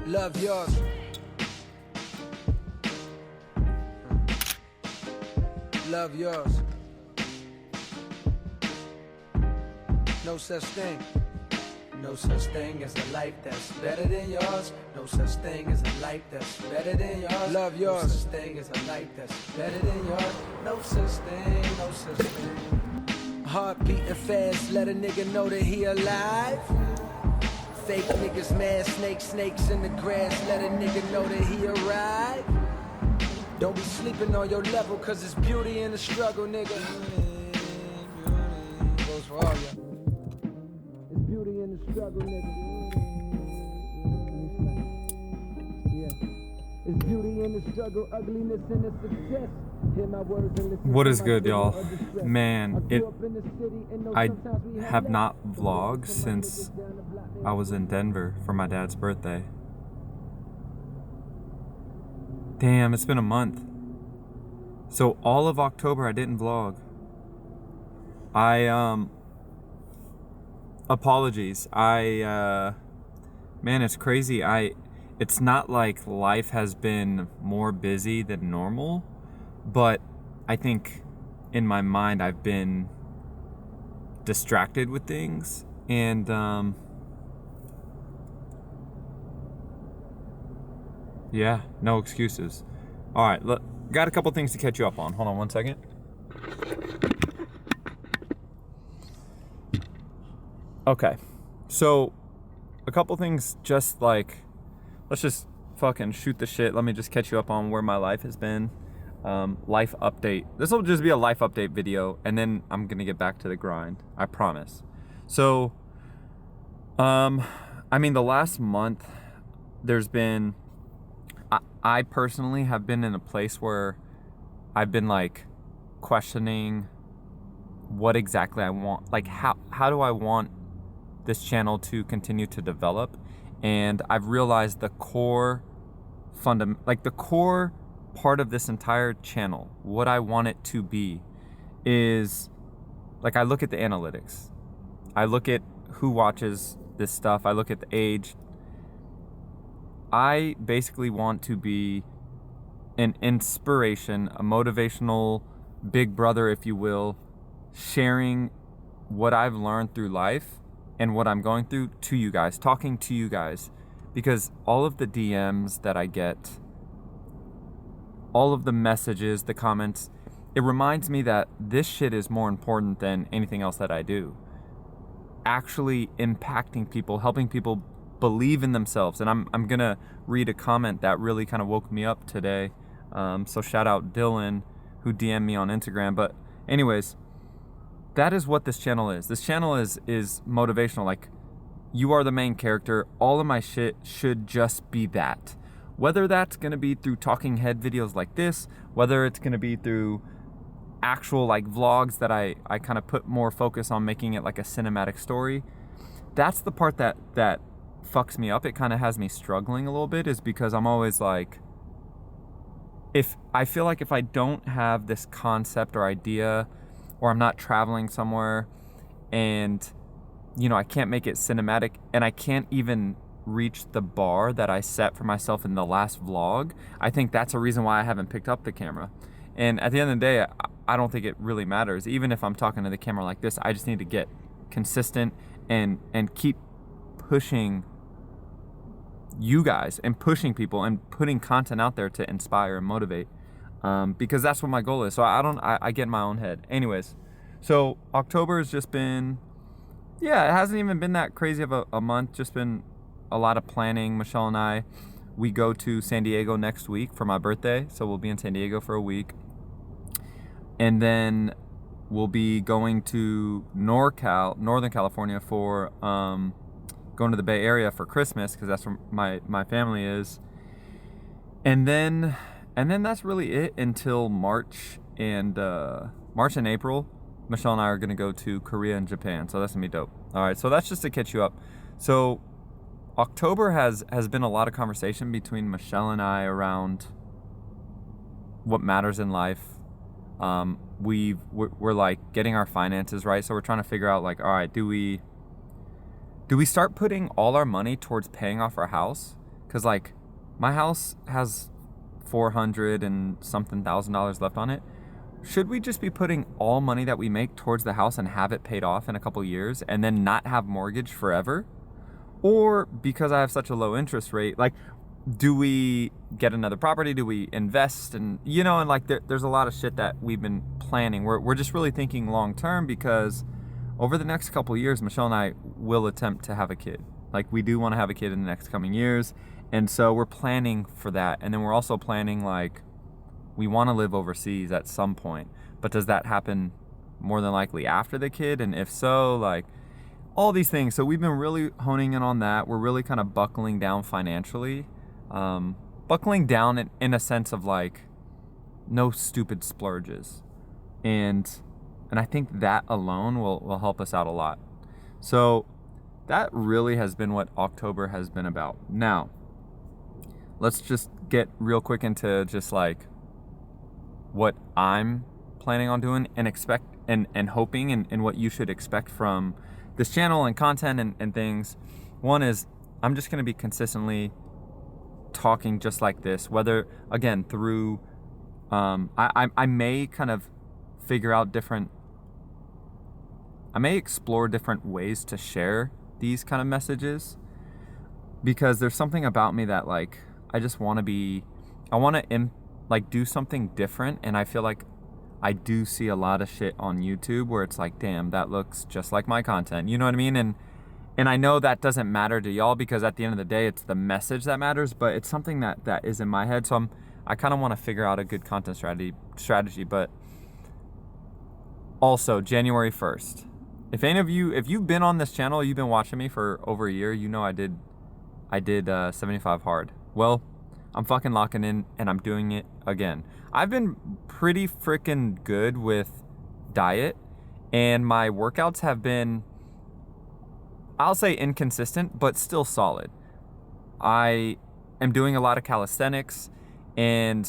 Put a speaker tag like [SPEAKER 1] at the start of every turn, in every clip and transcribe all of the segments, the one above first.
[SPEAKER 1] Love yours. Love yours. No such thing. No such thing as a life that's better than yours. No such thing as a life that's better than yours. Love yours. No such thing as a life that's better than yours. No such thing, no such thing. Heart beating fast, let a nigga know that he alive. Fake niggas mad, snakes in the grass, let a nigga know that he arrived. Don't be sleeping on your level, cause it's beauty in the struggle, nigga. Beauty goes for all y'all. It's beauty in the struggle, nigga. Yeah. It's beauty in the struggle, ugliness in the success. Hear my words and listen.
[SPEAKER 2] What is good, y'all? Man, I have not vlogged since I was in Denver for my dad's birthday. Damn, it's been a month. So all of October I didn't vlog. Apologies. Man, it's crazy. It's not like life has been more busy than normal, but I think in my mind I've been distracted with things, and yeah, no excuses. All right, look, got a couple things to catch you up on. Hold on one second. Okay, so a couple things, just like, let's just fucking shoot the shit. Let me just catch you up on where my life has been. Life update. This will just be a life update video, and then I'm gonna get back to the grind, I promise. So, I mean, the last month, there's been, I personally have been in a place where I've been like questioning what exactly I want. Like, how do I want this channel to continue to develop? And I've realized the core the core part of this entire channel, what I want it to be, is like, I look at the analytics, I look at who watches this stuff, I look at the age. I basically want to be an inspiration, a motivational big brother, if you will, sharing what I've learned through life and what I'm going through to you guys, talking to you guys, because all of the DMs that I get, all of the messages, the comments, it reminds me that this shit is more important than anything else that I do. Actually impacting people, helping people believe in themselves. And I'm gonna read a comment that really kind of woke me up today. So shout out Dylan, who DM'd me on Instagram. But anyways, that is what this channel is. This channel is motivational. Like, you are the main character. All of my shit should just be that. Whether that's gonna be through talking head videos like this, whether it's gonna be through actual like vlogs that I kind of put more focus on making it like a cinematic story. That's the part that fucks me up. It kind of has me struggling a little bit, is because I'm always like, if I feel like if I don't have this concept or idea, or I'm not traveling somewhere, and you know, I can't make it cinematic, and I can't even reach the bar that I set for myself in the last vlog, I think that's a reason why I haven't picked up the camera. And at the end of the day, I don't think it really matters. Even if I'm talking to the camera like this, I just need to get consistent and keep pushing you guys and pushing people and putting content out there to inspire and motivate, because that's what my goal is. So I get in my own head. Anyways, so October has just been, yeah, it hasn't even been that crazy of a month. Just been a lot of planning. Michelle and I, we go to San Diego next week for my birthday, so we'll be in San Diego for a week, and then we'll be going to Northern California for going to the Bay Area for Christmas, because that's where my family is, and then that's really it until March and April. Michelle and I are gonna go to Korea and Japan, so that's gonna be dope. All right, so that's just to catch you up. So October has been a lot of conversation between Michelle and I around what matters in life. We're like getting our finances right, so we're trying to figure out, like, all right, do we start putting all our money towards paying off our house? Because like my house has 400 and something $1,000 left on it. Should we just be putting all money that we make towards the house and have it paid off in a couple years and then not have mortgage forever? Or because I have such a low interest rate, like, do we get another property? Do we invest? And, and like there's a lot of shit that we've been planning. We're just really thinking long term, because over the next couple years, Michelle and I will attempt to have a kid. Like, we do want to have a kid in the next coming years. And so we're planning for that. And then we're also planning, like, we want to live overseas at some point, but does that happen more than likely after the kid? And if so, like, all these things. So we've been really honing in on that. We're really kind of buckling down financially, buckling down in a sense of like no stupid splurges. And I think that alone will help us out a lot. So that really has been what October has been about. Now, let's just get real quick into just like what I'm planning on doing and expect and hoping and what you should expect from this channel and content and things. One is I'm just going to be consistently talking just like this, whether again through I may kind of figure out I may explore different ways to share these kind of messages, because there's something about me that like I want to like do something different. And I feel like I do see a lot of shit on YouTube where it's like, damn, that looks just like my content. You know what I mean? And I know that doesn't matter to y'all, because at the end of the day, it's the message that matters, but it's something that is in my head. So I kind of want to figure out a good content strategy. But also January 1st, if you've been on this channel, you've been watching me for over a year, I did 75 hard. Well, I'm fucking locking in and I'm doing it again. I've been pretty freaking good with diet, and my workouts have been, I'll say inconsistent, but still solid. I am doing a lot of calisthenics, and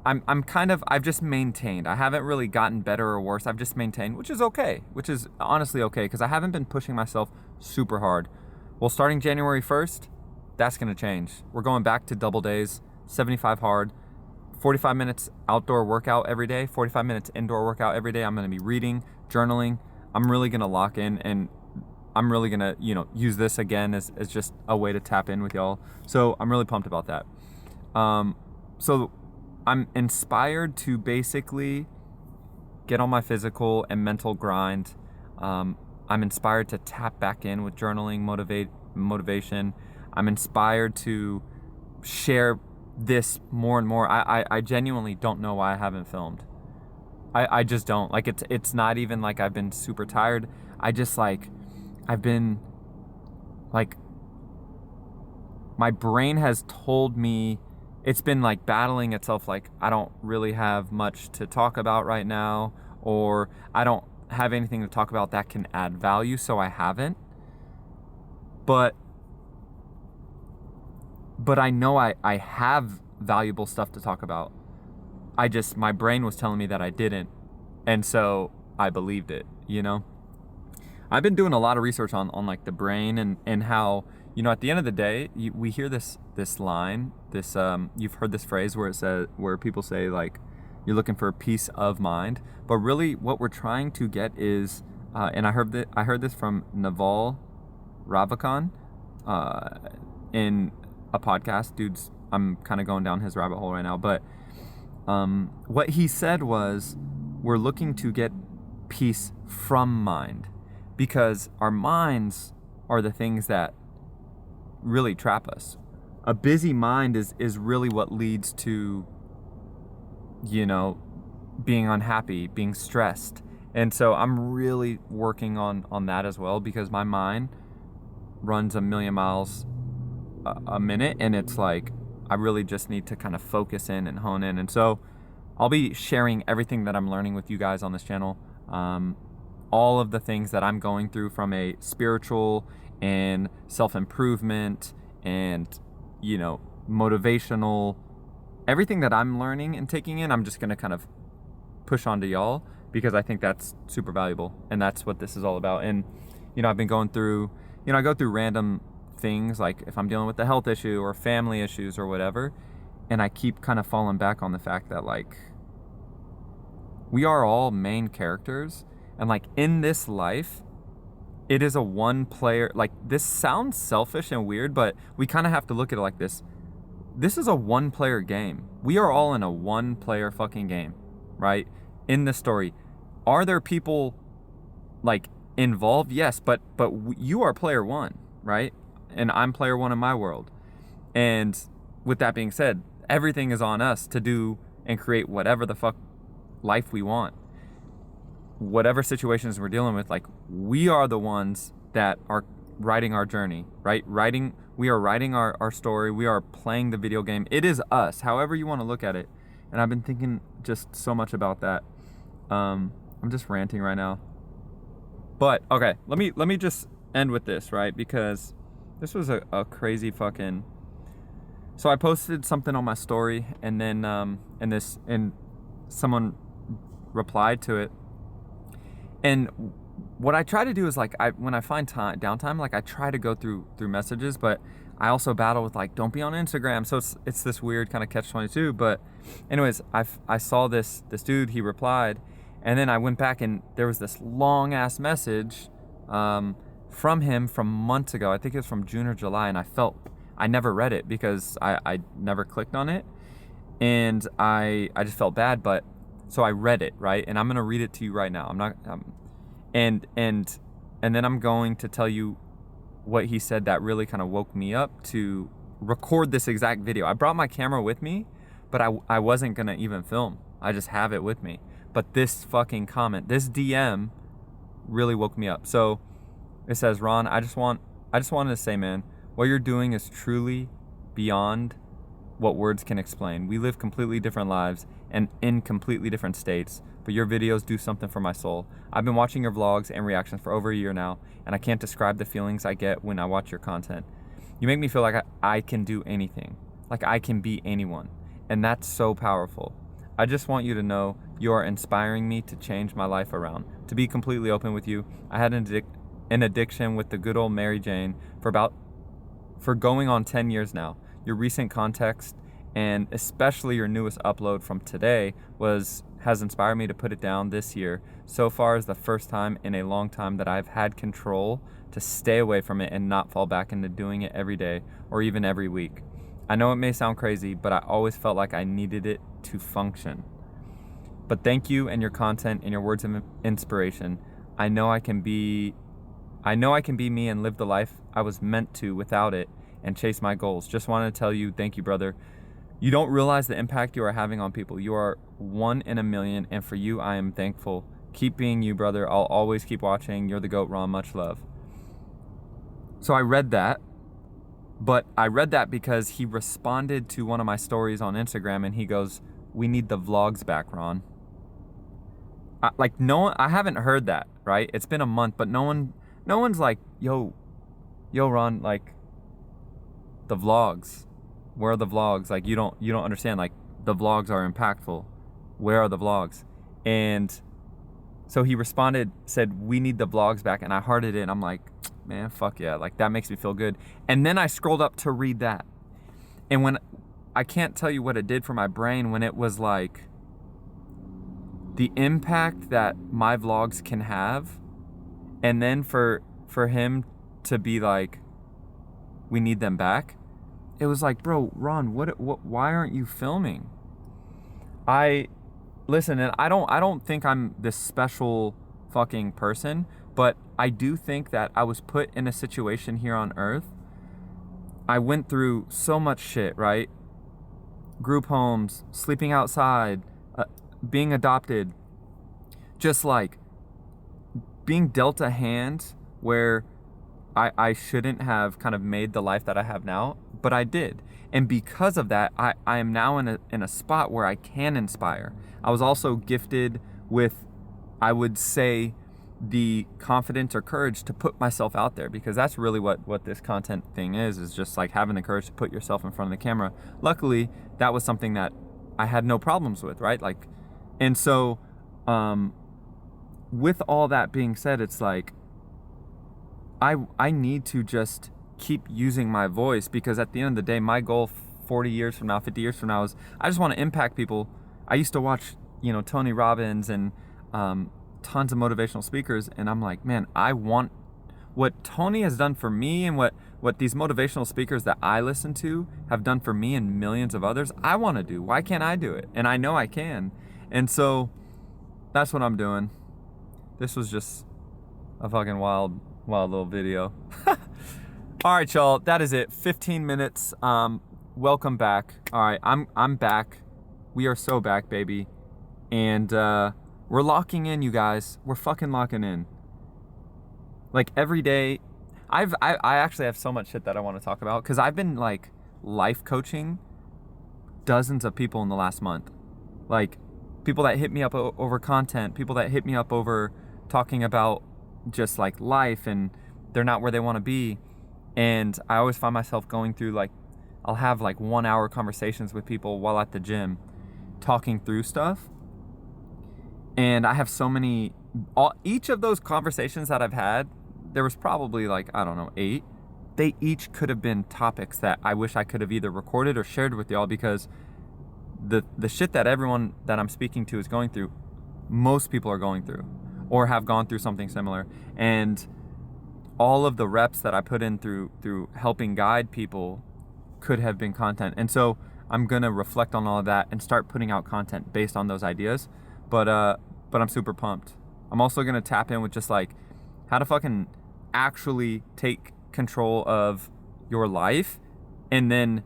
[SPEAKER 2] I've just maintained. I haven't really gotten better or worse. I've just maintained, which is okay, which is honestly okay, because I haven't been pushing myself super hard. Well, starting January 1st, that's going to change. We're going back to double days, 75 hard, 45 minutes outdoor workout every day, 45 minutes indoor workout every day. I'm going to be reading, journaling. I'm really going to lock in, and I'm really going to, use this again as just a way to tap in with y'all. So I'm really pumped about that. So I'm inspired to basically get on my physical and mental grind. I'm inspired to tap back in with journaling, motivation. I'm inspired to share this more and more. I genuinely don't know why I haven't filmed. I just don't. Like, it's not even like I've been super tired. I've been like, my brain has told me, it's been like battling itself, like I don't really have much to talk about right now, or I don't have anything to talk about that can add value, so I haven't. But I know I have valuable stuff to talk about. My brain was telling me that I didn't, and so I believed it, I've been doing a lot of research on like the brain and how, at the end of the day, we hear this line, you've heard this phrase where people say like, you're looking for peace of mind, but really what we're trying to get is, and I heard this from Naval Ravikant in a podcast. Dude's, I'm kind of going down his rabbit hole right now, but what he said was, we're looking to get peace from mind, because our minds are the things that really trap us. A busy mind is really what leads to, being unhappy, being stressed. And so I'm really working on that as well, because my mind runs a million miles a minute, and it's like I really just need to kind of focus in and hone in. And so I'll be sharing everything that I'm learning with you guys on this channel, all of the things that I'm going through from a spiritual and self-improvement and motivational, everything that I'm learning and taking in, I'm just going to kind of push onto y'all, because I think that's super valuable, and that's what this is all about. And I've been going through, I go through random things, like if I'm dealing with a health issue or family issues or whatever, and I keep kind of falling back on the fact that like we are all main characters, and like in this life it is a one player, like this sounds selfish and weird, but we kind of have to look at it like this. This is a one player game. We are all in a one player fucking game, right? In the story. Are there people like involved? Yes, but you are player one, right? And I'm player one in my world. And with that being said, everything is on us to do and create whatever the fuck life we want. Whatever situations we're dealing with, like we are the ones that are writing our journey, right? We are writing our story. We are playing the video game. It is us, however you want to look at it. And I've been thinking just so much about that. I'm just ranting right now. But okay, let me just end with this, right? Because this was a crazy fucking. So I posted something on my story, and then and someone replied to it. And what I try to do is like when I find downtime, like I try to go through messages, but I also battle with like don't be on Instagram. So it's this weird kind of catch-22. But anyways, I saw this dude, he replied, and then I went back and there was this long ass message from him from months ago. I think it was from June or July, and I never read it because I never clicked on it, and I just felt bad. But so I read it, right? And I'm gonna read it to you right now. I'm not and then I'm going to tell you what he said that really kind of woke me up to record this exact video. I brought my camera with me, but I wasn't gonna even film. I just have it with me. But this fucking comment, this DM really woke me up. So it says, Ron, I just wanted to say, man, what you're doing is truly beyond what words can explain. We live completely different lives and in completely different states, but your videos do something for my soul. I've been watching your vlogs and reactions for over a year now, and I can't describe the feelings I get when I watch your content. You make me feel like I can do anything, like I can be anyone, and that's so powerful. I just want you to know you are inspiring me to change my life around. To be completely open with you, I had an addiction with the good old Mary Jane for going on 10 years now. Your recent context, and especially your newest upload from today, has inspired me to put it down this year. So far is the first time in a long time that I've had control to stay away from it and not fall back into doing it every day or even every week. I know it may sound crazy, but I always felt like I needed it to function. But thank you and your content and your words of inspiration. I know I can be me and live the life I was meant to without it and chase my goals. Just wanted to tell you, thank you, brother. You don't realize the impact you are having on people. You are one in a million, and for you, I am thankful. Keep being you, brother. I'll always keep watching. You're the GOAT, Ron. Much love. So I read that, but I read that because he responded to one of my stories on Instagram, and he goes, we need the vlogs back, Ron. I haven't heard that, right? It's been a month, but no one's like, yo, Ron, like, the vlogs, where are the vlogs? Like, you don't understand, like, the vlogs are impactful. Where are the vlogs? And so he responded, said, we need the vlogs back. And I hearted it, and I'm like, man, fuck yeah. Like, that makes me feel good. And then I scrolled up to read that. And when I can't tell you what it did for my brain when it was like the impact that my vlogs can have, and then for him to be like, we need them back. It was like, bro, Ron, what why aren't you filming? Listen, and I don't think I'm this special fucking person, but I do think that I was put in a situation here on earth. I went through so much shit, right? Group homes, sleeping outside, being adopted, just like being dealt a hand where I shouldn't have kind of made the life that I have now, but I did. And because of that, I am now in a spot where I can inspire. I was also gifted with, I would say, the confidence or courage to put myself out there, because that's really what this content thing is just like having the courage to put yourself in front of the camera. Luckily, that was something that I had no problems with, right? Like, and so with all that being said, it's like I need to just keep using my voice, because at the end of the day, my goal 40 years from now, 50 years from now is I just want to impact people. I used to watch, Tony Robbins and tons of motivational speakers, and I'm like, man, I want what Tony has done for me and what these motivational speakers that I listen to have done for me and millions of others. I want to do. Why can't I do it? And I know I can. And so that's what I'm doing. This was just a fucking wild little video. All right, y'all, that is it. 15 minutes. Welcome back. All right, I'm back. We are so back, baby. And we're locking in, you guys. We're fucking locking in. Like every day, I actually have so much shit that I want to talk about, because I've been like life coaching dozens of people in the last month. Like people that hit me up over content, people that hit me up over talking about just like life, and they're not where they want to be. And I always find myself going through, like, I'll have like 1 hour conversations with people while at the gym talking through stuff. And I have so many, each of those conversations that I've had, there was probably like, I don't know, 8. They each could have been topics that I wish I could have either recorded or shared with y'all, because the shit that everyone that I'm speaking to is going through, most people are going through or have gone through something similar. And all of the reps that I put in through helping guide people could have been content. And so I'm gonna reflect on all of that and start putting out content based on those ideas. But I'm super pumped. I'm also gonna tap in with just like how to fucking actually take control of your life and then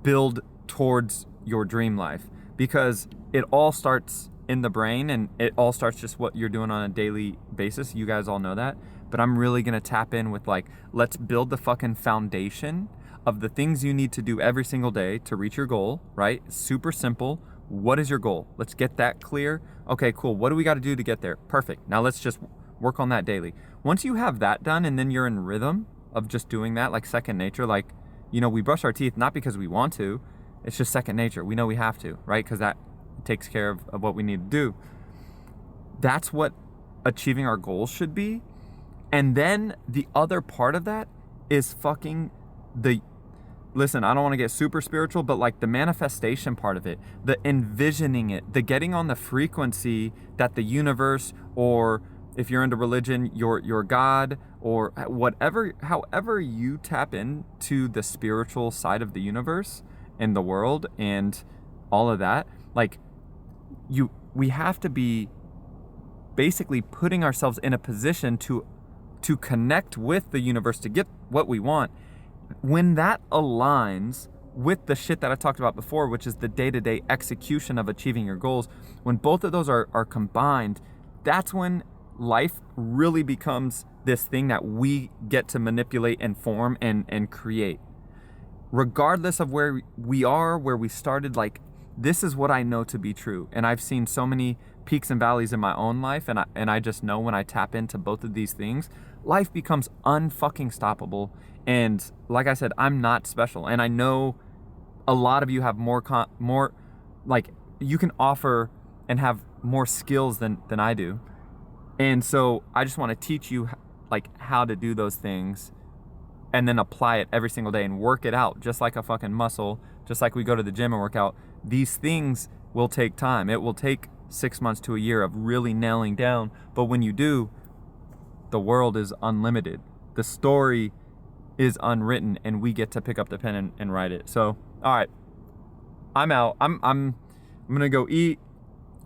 [SPEAKER 2] build towards your dream life, because it all starts in the brain, and it all starts just what you're doing on a daily basis. You guys all know that. But I'm really gonna tap in with like, let's build the fucking foundation of the things you need to do every single day to reach your goal, right? Super simple. What is your goal? Let's get that clear. Okay, cool. What do we got to do to get there? Perfect. Now let's just work on that daily. Once you have that done, and then you're in rhythm of just doing that, like second nature, like, we brush our teeth not because we want to, it's just second nature. We know we have to, right? Because that takes care of what we need to do. That's what achieving our goals should be. And then the other part of that is fucking listen, I don't want to get super spiritual, but like the manifestation part of it, the envisioning it, the getting on the frequency that the universe, or if you're into religion, your God, or whatever, however you tap into the spiritual side of the universe and the world and all of that, like we have to be basically putting ourselves in a position to connect with the universe to get what we want. When that aligns with the shit that I talked about before, which is the day-to-day execution of achieving your goals, when both of those are combined, that's when life really becomes this thing that we get to manipulate and form and create. Regardless of where we are, where we started, like, this is what I know to be true. And I've seen so many peaks and valleys in my own life, and I just know when I tap into both of these things, life becomes unfucking stoppable. And like I said, I'm not special, and I know a lot of you have more like, you can offer and have more skills than I do. And so I just want to teach you like how to do those things, and then apply it every single day and work it out just like a fucking muscle. Just like we go to the gym and work out, these things will take time. It will take 6 months to a year of really nailing down, but when you do, the world is unlimited. The story is unwritten, and we get to pick up the pen and write it. So, all right, I'm out. I'm gonna go eat,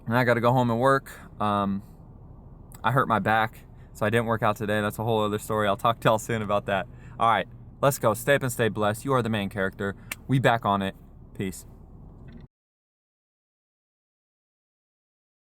[SPEAKER 2] and I gotta go home and work. I hurt my back, so I didn't work out today. That's a whole other story. I'll talk to y'all soon about that. All right, let's go. Stay up and stay blessed. You are the main character. We back on it. Peace.